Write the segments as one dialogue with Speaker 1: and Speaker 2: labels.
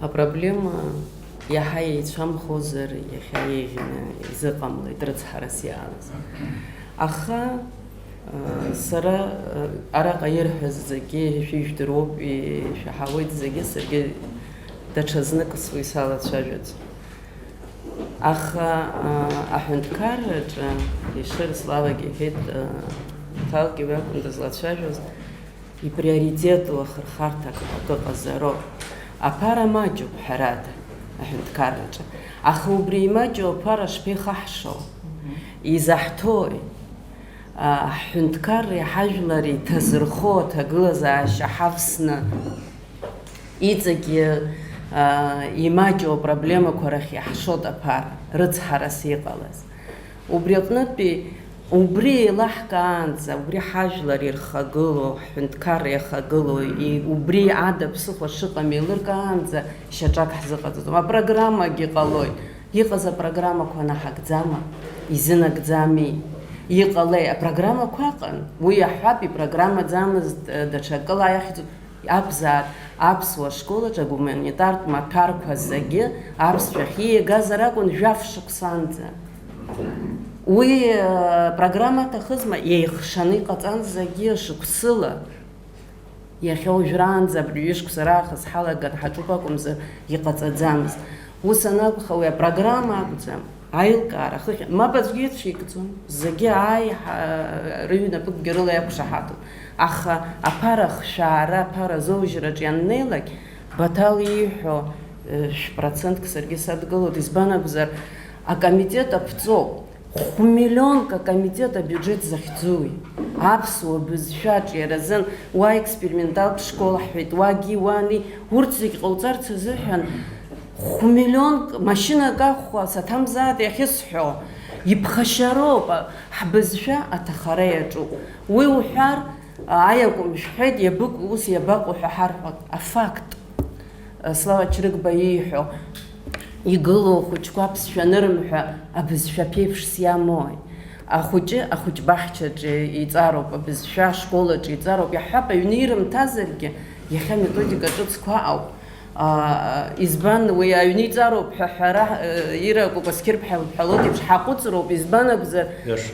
Speaker 1: Апроблема иаҳа еицәамхозар иахьа еиӷьны изыҟамлеит рыцҳарас иаалаз. Аха сара араҟа ирҳәаз зегьы шәижәдыруоуп, ишәаҳауеит зегьы, саргьы даҽазнык уи салацәажәац. Аха аҳәынҭқарраҿы Ешыр Славагьы иҳәеит, ҭалкьеи уи акәын дызлацәажәоз, иприоритету ахырхарҭак ыҟазароуп. Аԥара маҷуп ҳәарада аҳәынҭқарраҿы. Аха убри имаҷу аԥара шԥеихаҳшоу? Изаҳҭои? Ҳҳәынҭқарреи ҳажәлари ҭазырхо аҭагылазаашьа ҳавсны иҵегьы имаҷу апроблемақәа рахь иаҳшоит аԥара, рыцҳарас иҟалаз. Убри аҟнытәи убри еилаҳкаанӡа, убри ҳажәлар ирхагылоу, ҳҳәынҭқарра иахагылоу, убри ада ԥсыхәа шыҟам еилыркаанӡа шьаҿак ҳзыҟаҵаӡом. Апрограммагьы ҟалоит. Иҟаз апрограммақәа наҳагӡама? Изынагӡами? Иҟалеи? Апрограммақәа аҟан. Уи аҳәап, ипрограммаӡамызт даҽакыла иахьӡуп. Абзаат, аԥсуа школаҿ агуманитартә маҭәарқәа зегьы аԥсшәахь ииагазар акәын жәаф шықәсанӡа. Уи программа аҭахызма? Еихшаны иҟаҵан зегьы шықәсыла. Иахьа уажәраанӡа абри ҩышықәса раахыс ҳалаган ҳаҿуп акәымзар иҟаҵаӡамызт. Ус анакәха уи апрограмма акәӡам, аилкаара, хыхь, мап аӡәгьы иацәикӡом, зегьы рыҩнапыкгьы рыла иақәшаҳаҭуп. Аха аԥара хшәаара, аԥара зоужьраҿ ианнеилак, Баҭал ииҳәо шә-процентк саргьы садгылоит, избан акәзар, акомитет аԥҵоуп. Хә-миллионк акомитет абиуџьет захьӡуи? Аԥсуа бызшәаҿ иаразын уа експерименталтә школ ҳҳәеит, уаги уани, урҭ зегь ҟауҵарц азыҳәан хә-миллионк машьынак ахәа саҭамзаат иахьысҳәо, иԥхашьароуп, ҳбызшәа аҭахара иаҿуп. Уи уҳәар, аиакәым шәҳәеит, иабыкәу ус иабаҟоу ҳәа ҳарҳәоит. Афакт, Слава Ҷрыгба ииҳәо, игылоу ахәыҷқәа аԥсшәа анырымҳәа, абызшәа ԥеиԥш сиамои. Ахәыҷы ахәыҷбаҳчаҿы иҵароуп, абызшәа ашколаҿы иҵароуп. Иаҳҳәап, аҩны ирымҭазаргьы, иахьа методика ҿыцқәа ауп. Избан уи аҩны иҵароуп ҳәа ҳәара иракуп, асқьырԥҳа лҳәалоит еиԥш ҳаҟәыҵроуп, избан акәзар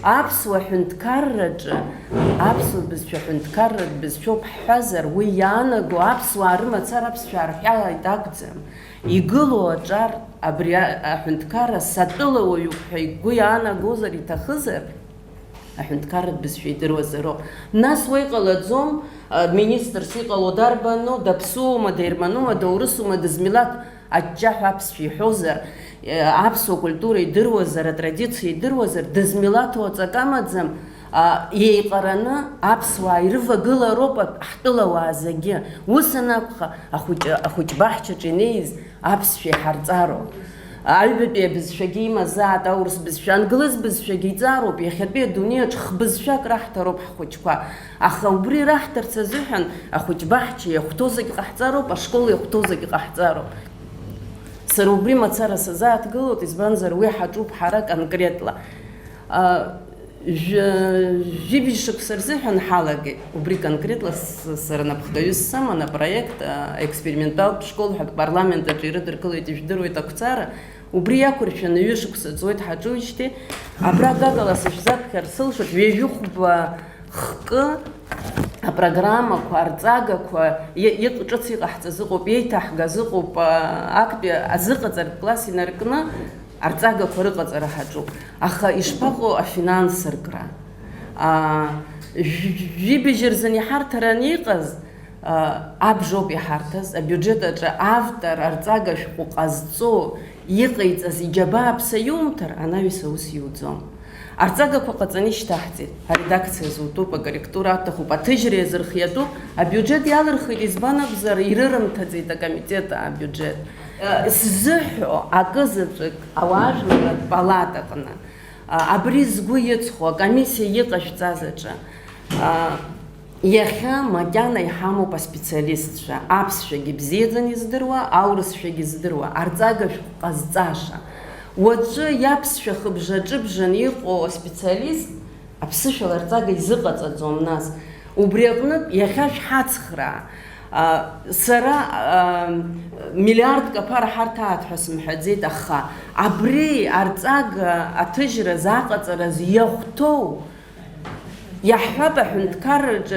Speaker 1: аԥсуа ҳәынҭқарраҿы, аԥсуа бызшәа ҳәынҭқарратә бызшәоуп ҳҳәазар, уи иаанаго аԥсуаа рымацара аԥсшәа арҳәааит акәӡам. Игылоу аҿар абри аҳәынҭқарра сатәылауаҩуп ҳәа игәы иаанагозар иҭахызар, аҳәынҭқарратә бызшәа идыруазароуп. Нас уа иҟалаӡом, министрс иҟало дарбану, даԥсуоума, даирманума, даурысума, дызмилаҭ аҷҷаҳәа аԥсшәа иҳәозар, аԥсуа культура идыруазар, атрадициа идыруазар, дызмилаҭу аҵак амаӡам, еиҟараны аԥсуаа ирывагылароуп ҳтәылауаа зегьы. Ус анакәха, ахәыҷбаҳчаҿ инеиз аԥсшәа иҳарҵароуп. Аҩбатәи абызшәагьы имазаат, аурыс бызшәа, англыз бызшәагьы иҵароуп, иахьатәи адунеиаҿ хбызшәак раҳҭароуп ҳхәыҷқәа. Аха убри раҳҭарц азыҳәан ахәыҷбаҳча иахәҭоу зегь ҟаҳҵароуп, ашкол иахәҭоу зегь ҟаҳҵароуп. Сара убри мацара сазааҭгылоит, избанзар уи ҳаҿуп ҳара конкретла. Жәибжь шықәса рзыҳәан ҳалагеит, убри конкретла сара напхгаҩыс саман апроект експерименталтә школқәак парламентаҿы ирыдыркылеит, ижәдыруеит ақәҵара, убри иақәыршәаны ҩышықәса ҵуеит ҳаҿуижьҭеи, абраҟ акала сышәзаԥхьар сылшоит, ҩажәихәба хкы апрограммақәа, арҵагақәа ҿыц иҟаҳҵаз ыҟоуп, еиҭаҳгаз ыҟоуп, актәи азыҟаҵартә класс инаркны арҵагақәа рыҟаҵара ҳаҿуп. Аха ишԥаҟоу афинансыркра? Жәибжь рзын иҳарҭаран иҟаз абжоуп иҳарҭаз, абиуџьет аҿы автор арҵага шәҟәы ҟазҵо иҟаиҵаз иџьабааԥса иумҭар, анаҩс аус иуӡом. Арҵагақәа ҟаҵаны ишьҭаҳҵеит, аредакциа зутәуп, акорректура аҭахуп, аҭыжьра иазырхиатәуп, абиуџьет иалырхит, избан акәзар ирырымҭаӡеит акомитет абиуџьет. Сзыҳәо акызаҵәык ауаажәларратә палатаҟны, абри згәы иҵхо акомиссиа иҟашәҵаз аҿы, иахьа макьана иҳамоуп аспециалистцәа, аԥсшәагьы бзиаӡаны издыруа, аурысшәагьы здыруа, арҵага шәҟәы ҟазҵаша. Уаҵәы иаԥсшәа хыбжаҿыбжан иҟоу аспециалист, аԥсышәала арҵага изыҟаҵаӡом нас. Убри аҟнытә иахьа шәҳацхраа. Сара مليارد كبار حرتات حسم حزيت أخا عبري أرزاق أتجر زاقة رزيختو يحب حنت كارج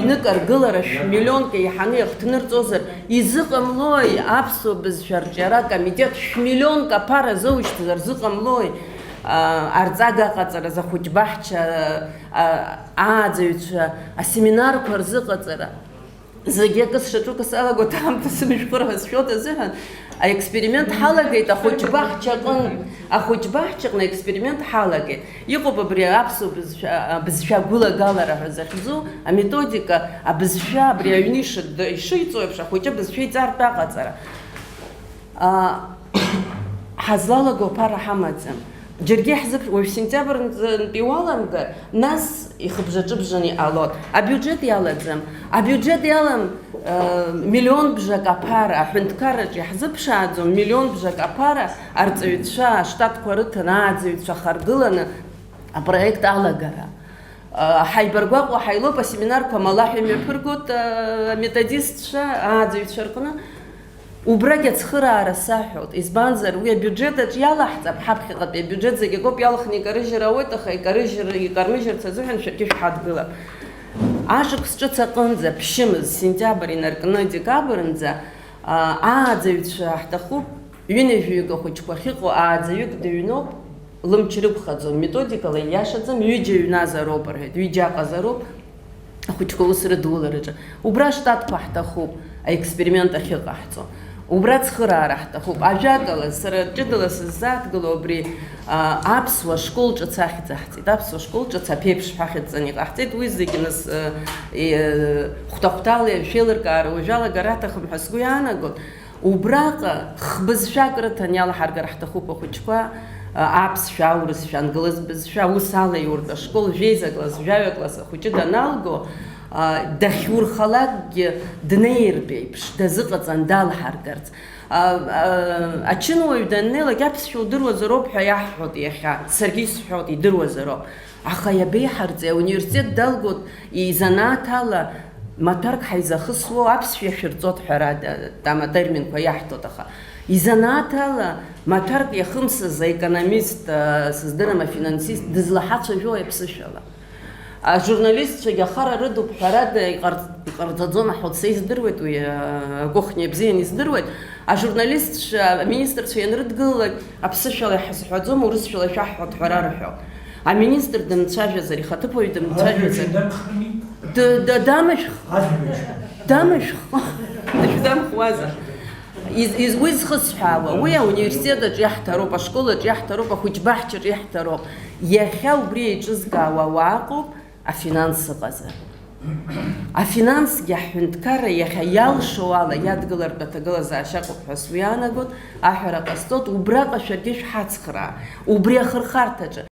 Speaker 1: نقر قلرش مليون كي يحني اختنر توزر يزقم لوي أبسو بزشرجرا كميديت مليون كبار زوج تزر زقم لوي أرزاقا قطر زخوج بحش عاديوش السيمينار برزق قطر زي قصة شو كسالة قلت هم تسمش فرها شو تزهن اكسبيرمنت حلقة أخوج بحشقن اكسبيرمنت حلقة يقوم بريابسو بزشا قولا قالا راح زخزو ميثوديكا بزشا بريونيش شيء توي بشا خوجة بزشا يزار باقة ترى حزلالا قوبارا حمادزم جرجي حزب وفي سنتبر نبيوالم ناس يخبجني ألوت البيوجيت يالدزم البيوجيت يالم مليون بجاك أبارة حنت كارج يحزب شادزم مليون بجاك أبارة أرتويت شا شتات كورتنا أرتويت شا خرجلنا بروجكت على جرا حيبرقوا وحيلو بسيمينار كملاحي ميبرقوت ميثوديست شا أرتويت شرقنا وبرجت خرا رساحوت إسبانزر ويا بيوجيت يلا حسب حبخ قد بيوجيت زي جوب يلا خني كارجر أوت خي كارجر يكارمجر تزوجن شكيف حد قلا عاشق سجت قنزة بشمس سنتبر ينركنا ديكابرنزة زيد شحت خوب ينفيق خوش بخيق زيد دينو لم تشرب خذوا ميثوديكا لياشتزم يجي نازا روبرهد يجي قزروب خوش كوسر $2 وبراش تات بحت خوب эксперимент ахиqaҳцо убрат хыра рахта хуб ажагала сара ҷидала сизат глобри аԥсуа школҿы цахьӡаҳҵеит аԥсуа школҿы цаԥеиԥш ҳахьӡаны иҟаҳҵеит уи зегьы нас хәҭахәҭала шәеилыркаара уажәалагара аҭахым ҳәа сгәы иаанагон убраҟа хбызшәак рыҭан иалаҳаргар ҳҭахуп ахәыҷқәа аԥсшәа аурысшәа ангылыз бызшәа ус ала иурт ашкол жәеиза класс жәаҩа класс ахәыҷы даналго дахьурхалакгьы днеирбеиԥш дазыҟаҵан далҳаргарц ачынуаҩ даннеилак аԥсшәа удыруазароуп ҳәа иаҳҳәот иахьа саргьы исҳәот идыруазароуп аха иабеиҳарҵеи ауниверситет далгот изанааҭ ала маҭәарк ҳаизахысуоу аԥсшәа шәырҵот ҳәарада атерминқәа иаҳҭот аха изанааҭ ала маҭәарк иахымсыз аекономист сыздырам афинансист дызлаҳацәажәои аԥсышәала журналистцәагьы ахара рыдуп ҳәарада иҟарҵаӡом аҳәоцәа издыруеит уи акухниа бзианы издыруеит ажурналистцәа аминистрцәа ианрыдгылалак аԥсышәала иҳазҳәаӡом урысшәала шәаҳҳәот ҳәара рҳәо аминистр дымцәажәазар ихаҭыԥуаҩ дымцәажәазар дамышәх дышәдамхуазар уи зхысҳәаауа уи ауниверситетаҿ иаҳҭароуп ашколаҿ иаҳҭароуп ахәыҷбаҳчаҿ иаҳҭароуп иахьа убри еиҿызгаауа ауааҟоуп афинанс ыҟазар афинансгьы аҳәынҭқарра иахьа иалшо ала иадгылартә аҭагылазаашьа ыҟоуп ҳәа сгәы иаанагот аҳәара ҟасҵот убраҟа шәаргьы шәҳацхраа убри ахырхарҭаҿы